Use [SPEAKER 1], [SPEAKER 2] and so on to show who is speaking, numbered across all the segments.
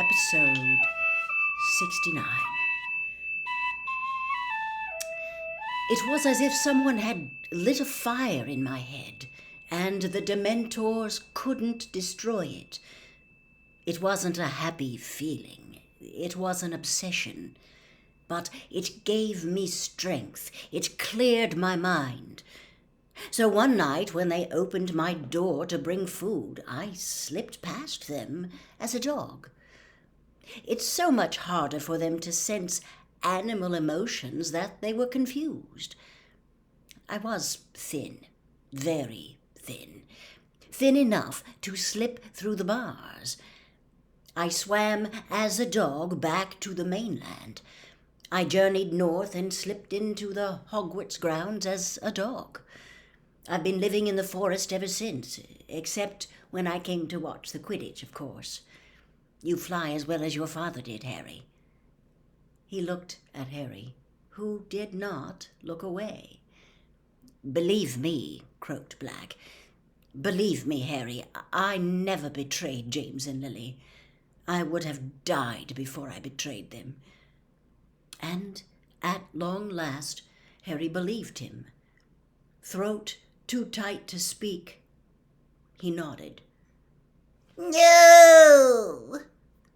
[SPEAKER 1] Episode 69. It was as if someone had lit a fire in my head, and the Dementors couldn't destroy it. It wasn't a happy feeling. It was an obsession. But it gave me strength. It cleared my mind. So one night when they opened my door to bring food, I slipped past them as a dog. It's so much harder for them to sense animal emotions that they were confused. I was thin, very thin, thin enough to slip through the bars. I swam as a dog back to the mainland. I journeyed north and slipped into the Hogwarts grounds as a dog. I've been living in the forest ever since, except when I came to watch the Quidditch, of course. You fly as well as your father did, Harry. He looked at Harry, who did not look away. Believe me, croaked Black. Believe me, Harry, I never betrayed James and Lily. I would have died before I betrayed them. And at long last, Harry believed him. Throat too tight to speak, he nodded.
[SPEAKER 2] No!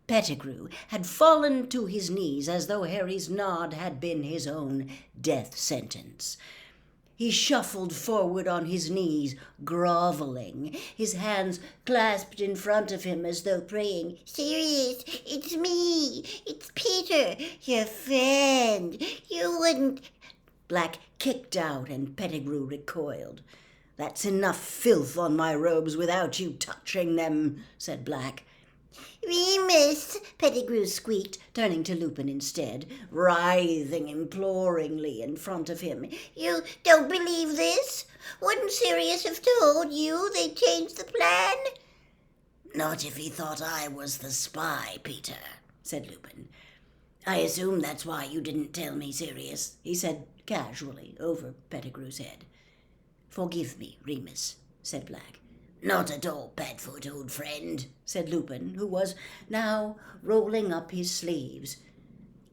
[SPEAKER 1] Pettigrew had fallen to his knees as though Harry's nod had been his own death sentence. He shuffled forward on his knees, groveling, his hands clasped in front of him as though praying.
[SPEAKER 2] Sirius, it's me. It's Peter, your friend. You wouldn't...
[SPEAKER 1] Black kicked out and Pettigrew recoiled. That's enough filth on my robes without you touching them, said Black.
[SPEAKER 2] Remus,
[SPEAKER 1] Pettigrew squeaked, turning to Lupin instead, writhing imploringly in front of him.
[SPEAKER 2] You don't believe this? Wouldn't Sirius have told you they changed the plan?
[SPEAKER 1] Not if he thought I was the spy, Peter, said Lupin. I assume that's why you didn't tell me, Sirius, he said casually over Pettigrew's head. Forgive me, Remus, said Black. Not at all, Padfoot, old friend, said Lupin, who was now rolling up his sleeves.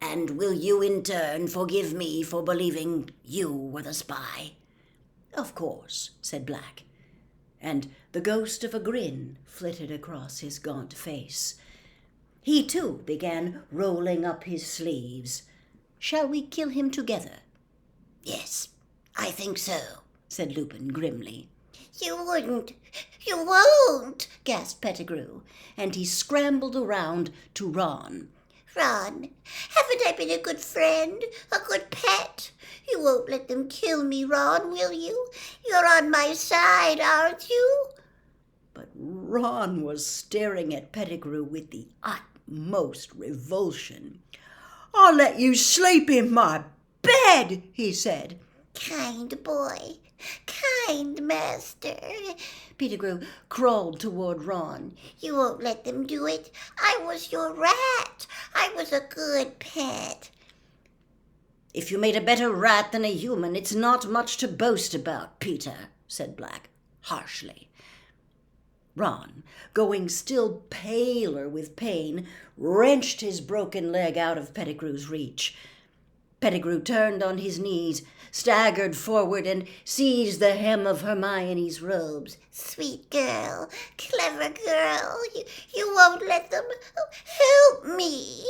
[SPEAKER 1] And will you in turn forgive me for believing you were the spy? Of course, said Black, and the ghost of a grin flitted across his gaunt face. He too began rolling up his sleeves. Shall we kill him together? Yes, I think so, said Lupin grimly.
[SPEAKER 2] You wouldn't. You won't,
[SPEAKER 1] gasped Pettigrew, and he scrambled around to Ron.
[SPEAKER 2] Ron, haven't I been a good friend, a good pet? You won't let them kill me, Ron, will you? You're on my side, aren't you?
[SPEAKER 1] But Ron was staring at Pettigrew with the utmost revulsion. I'll let you sleep in my bed, he said.
[SPEAKER 2] Kind boy, kind master.
[SPEAKER 1] Pettigrew crawled toward Ron.
[SPEAKER 2] You won't let them do it. I was your rat. I was a good pet.
[SPEAKER 1] If you made a better rat than a human, it's not much to boast about, Peter, said Black harshly. Ron, going still paler with pain, wrenched his broken leg out of Pettigrew's reach. Pettigrew turned on his knees, staggered forward, and seized the hem of Hermione's robes.
[SPEAKER 2] Sweet girl, clever girl, you won't let them... Help me!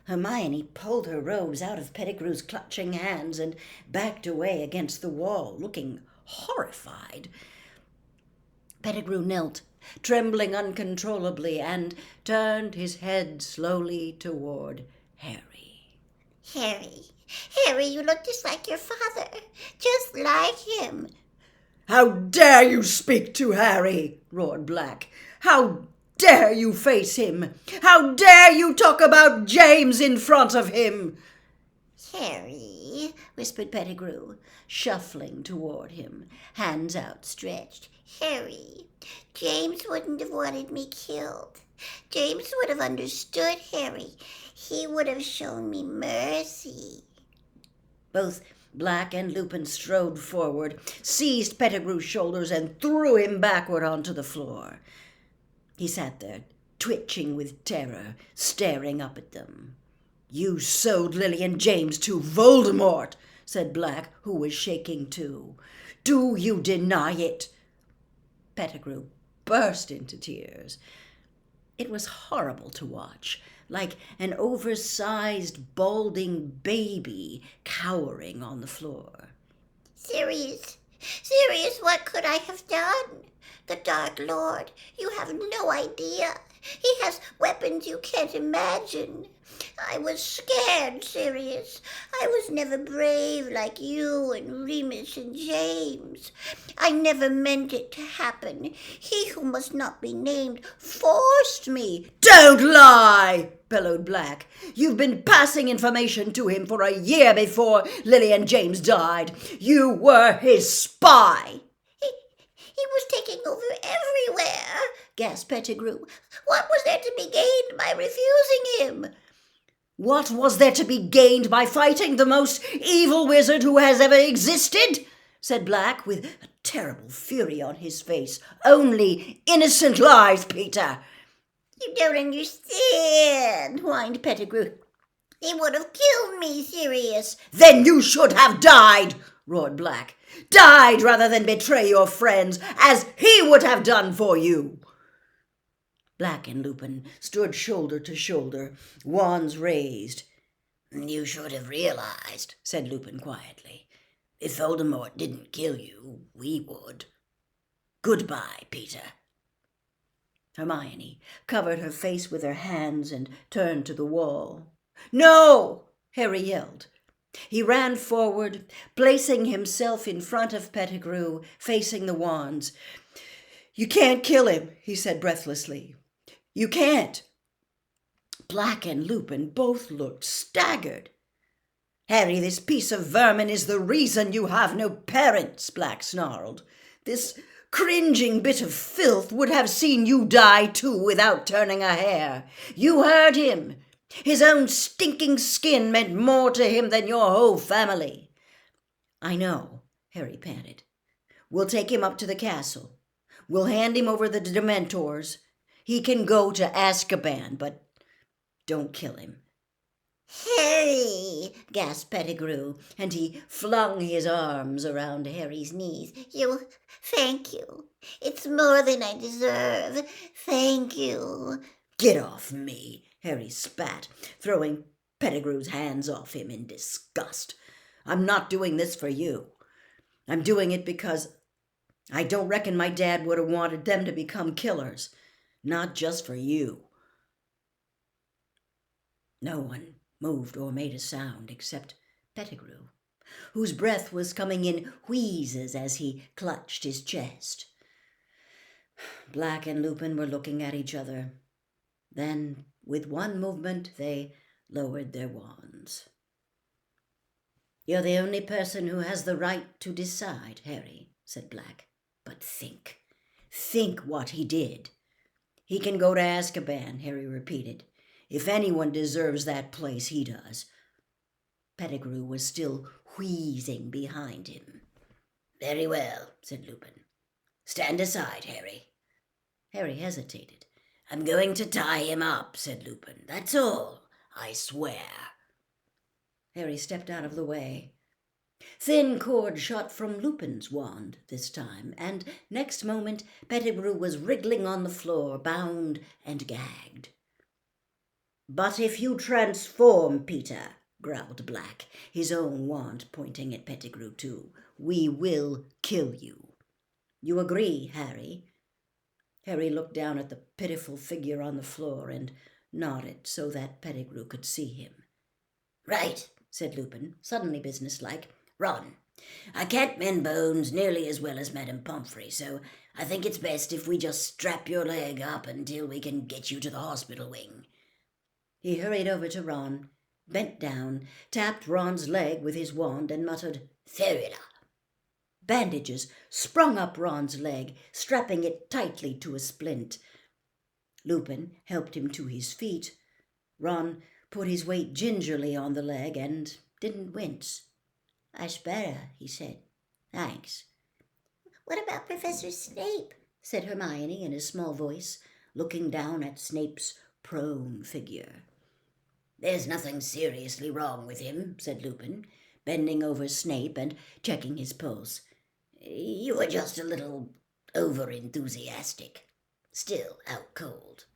[SPEAKER 1] Hermione pulled her robes out of Pettigrew's clutching hands and backed away against the wall, looking horrified. Pettigrew knelt, trembling uncontrollably, and turned his head slowly toward Harry.
[SPEAKER 2] Harry, you look just like your father, just like him.
[SPEAKER 1] How dare you speak to Harry, roared Black. How dare you face him? How dare you talk about James in front of him?
[SPEAKER 2] Harry, whispered Pettigrew, shuffling toward him, hands outstretched. Harry, James wouldn't have wanted me killed. James would have understood, Harry. He would have shown me mercy.
[SPEAKER 1] Both Black and Lupin strode forward, seized Pettigrew's shoulders, and threw him backward onto the floor. He sat there, twitching with terror, staring up at them. "You sold Lily and James to Voldemort," said Black, who was shaking too. "Do you deny it?" Pettigrew burst into tears. It was horrible to watch, like an oversized, balding baby cowering on the floor.
[SPEAKER 2] Sirius, what could I have done? The Dark Lord, you have no idea. He has weapons you can't imagine. I was scared, Sirius. I was never brave like you and Remus and James. I never meant it to happen. He who must not be named forced me.
[SPEAKER 1] "Don't lie!" bellowed Black. "You've been passing information to him for a year before Lily and James died. You were his spy."
[SPEAKER 2] He was taking over everywhere, gasped Pettigrew. What was there to be gained by refusing him?
[SPEAKER 1] "What was there to be gained by fighting the most evil wizard who has ever existed?" said Black, with a terrible fury on his face. "Only innocent lives, Peter."
[SPEAKER 2] You don't understand, whined Pettigrew. He would have killed me, Sirius.
[SPEAKER 1] "Then you should have died," roared Black. "Died rather than betray your friends, as he would have done for you." Black and Lupin stood shoulder to shoulder, wands raised.
[SPEAKER 2] "You should have realized," said Lupin quietly. "If Voldemort didn't kill you, we would. Goodbye, Peter."
[SPEAKER 1] Hermione covered her face with her hands and turned to the wall. "No!" Harry yelled. He ran forward, placing himself in front of Pettigrew, facing the wands. "You can't kill him," he said breathlessly. "You can't." Black and Lupin both looked staggered. "Harry, this piece of vermin is the reason you have no parents," Black snarled. "This cringing bit of filth would have seen you die too without turning a hair. You heard him. His own stinking skin meant more to him than your whole family." "I know," Harry panted. "We'll take him up to the castle. We'll hand him over the Dementors. He can go to Azkaban, but don't kill him."
[SPEAKER 2] "Harry!" gasped Pettigrew, and he flung his arms around Harry's knees. Thank you. It's more than I deserve. Thank you."
[SPEAKER 1] "Get off me," Harry spat, throwing Pettigrew's hands off him in disgust. "I'm not doing this for you. I'm doing it because I don't reckon my dad would have wanted them to become killers. Not just for you." No one moved or made a sound except Pettigrew, whose breath was coming in wheezes as he clutched his chest. Black and Lupin were looking at each other. Then, with one movement, they lowered their wands. "You're the only person who has the right to decide, Harry," said Black. "But think what he did." "He can go to Azkaban," Harry repeated. "If anyone deserves that place, he does." Pettigrew was still wheezing behind him.
[SPEAKER 2] "Very well," said Lupin. "Stand aside, Harry."
[SPEAKER 1] Harry hesitated.
[SPEAKER 2] "I'm going to tie him up," said Lupin. "That's all, I swear."
[SPEAKER 1] Harry stepped out of the way. Thin cord shot from Lupin's wand this time, and next moment Pettigrew was wriggling on the floor, bound and gagged. "But if you transform, Peter," growled Black, his own wand pointing at Pettigrew too, "we will kill you. You agree, Harry?" Harry looked down at the pitiful figure on the floor and nodded so that Pettigrew could see him.
[SPEAKER 2] "Right," said Lupin, suddenly businesslike. "Ron, I can't mend bones nearly as well as Madame Pomfrey, so I think it's best if we just strap your leg up until we can get you to the hospital wing."
[SPEAKER 1] He hurried over to Ron, bent down, tapped Ron's leg with his wand, and muttered,
[SPEAKER 2] "Ferula."
[SPEAKER 1] Bandages sprung up Ron's leg, strapping it tightly to a splint. Lupin helped him to his feet. Ron put his weight gingerly on the leg and didn't wince. "That's better," he said. "Thanks."
[SPEAKER 2] "What about Professor Snape?" said Hermione in a small voice.
[SPEAKER 1] looking down at Snape's prone figure.
[SPEAKER 2] "There's nothing seriously wrong with him," said Lupin, bending over Snape and checking his pulse. "You were just a little over-enthusiastic. Still out cold."